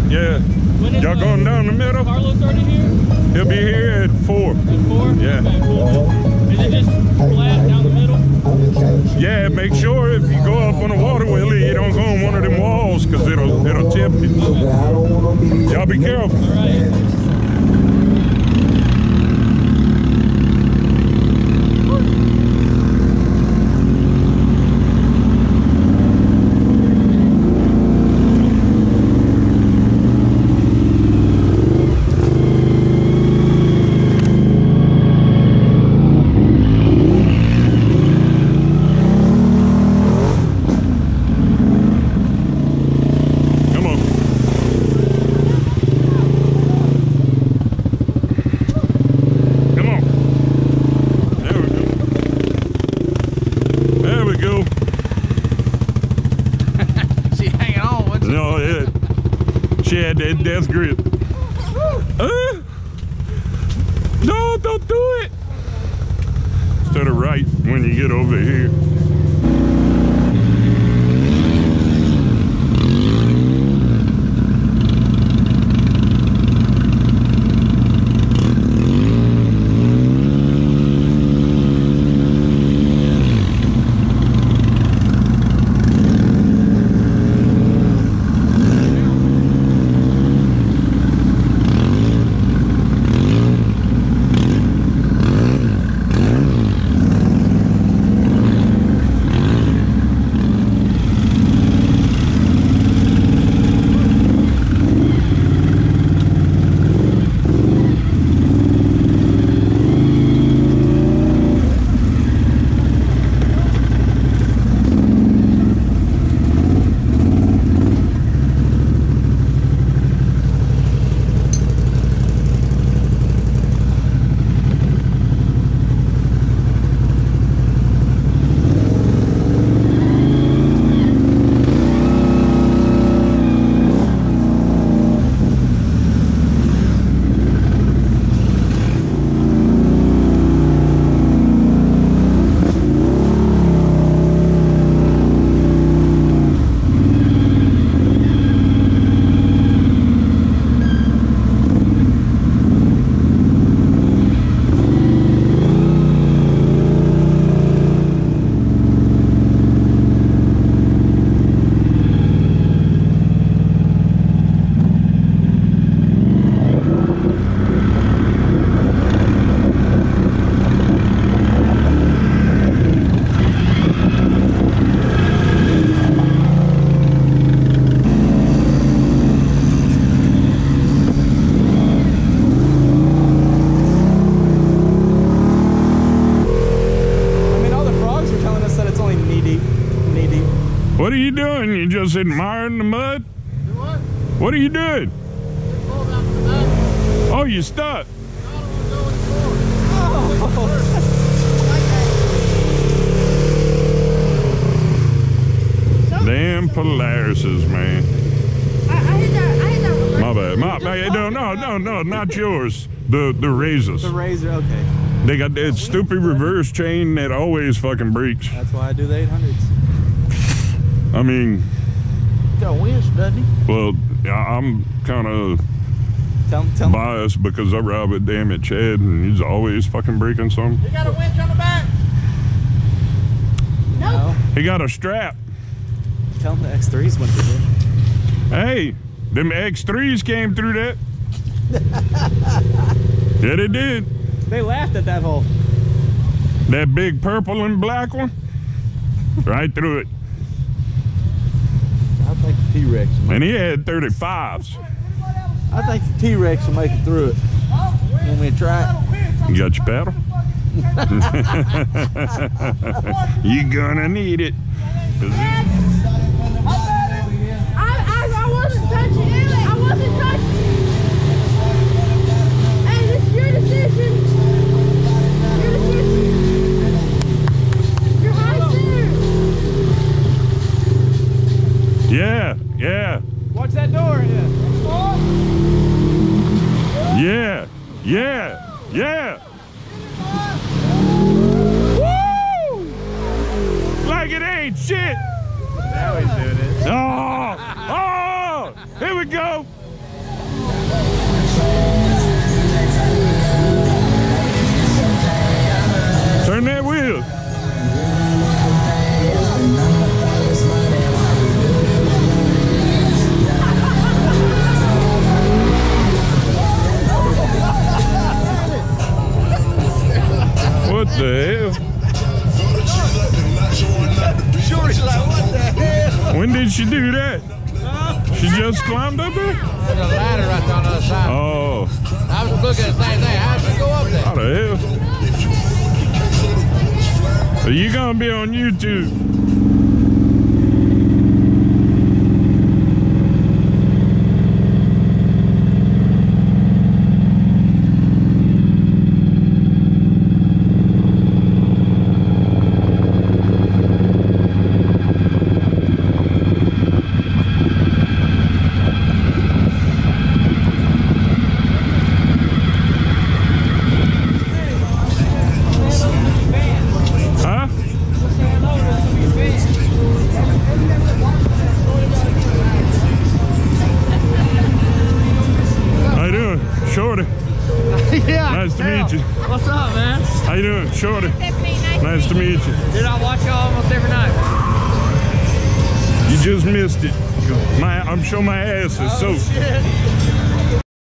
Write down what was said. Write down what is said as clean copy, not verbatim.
Yeah. Y'all going down the middle? Carlos already here? He'll be here at 4. At 4? Yeah. Okay, cool. Is it just flat down the middle? Yeah, make sure if you go up on a water wheelie, you don't go on one of them walls because it'll tip you. Okay. Y'all be careful. All right. She had that death grip. No, don't do it. To the right when you get over here. What are you doing? You just admiring the mud? Do what? What are you doing? Oh, you stuck. Damn Polaris's, man. I hit that. My bad. My bad. No, not yours. The Razors. The Razor, okay. They got that stupid reverse chain that always fucking breaks. That's why I do the 800s. I mean, Got a winch, doesn't he? well, I'm kind of Tell me. biased because I ride with damn it Chad, and he's always fucking breaking something. You got a winch on the back? No. He got a strap. Tell him the X3s went through there. Hey, them X3s came through that. Yeah, they did. They laughed at that hole. That big purple and black one, right through it. I think the T-Rex. And he had 35s. I think the T-Rex will make it through it. Want me to try it? You got your paddle? You gonna need it. I wasn't touching it. I wasn't touching it. Hey, this is your decision. Your decision. You're high there. Yeah, yeah, Watch that door. yeah, yeah, yeah. Woo! Like it ain't shit. Now he's doing it. Oh, here we go. When did she do that? She just climbed up there? There's a ladder right there on the other side. Oh. I was looking at the same thing. How did she go up there? How the hell? So you gonna be on YouTube. Shorty. Yeah. Nice to meet you. What's up, man? How you doing, Shorty? Tiffany, Nice to meet you. Dude, I watch you almost every night. You just missed it. I'm sure my ass is soaked. Shit.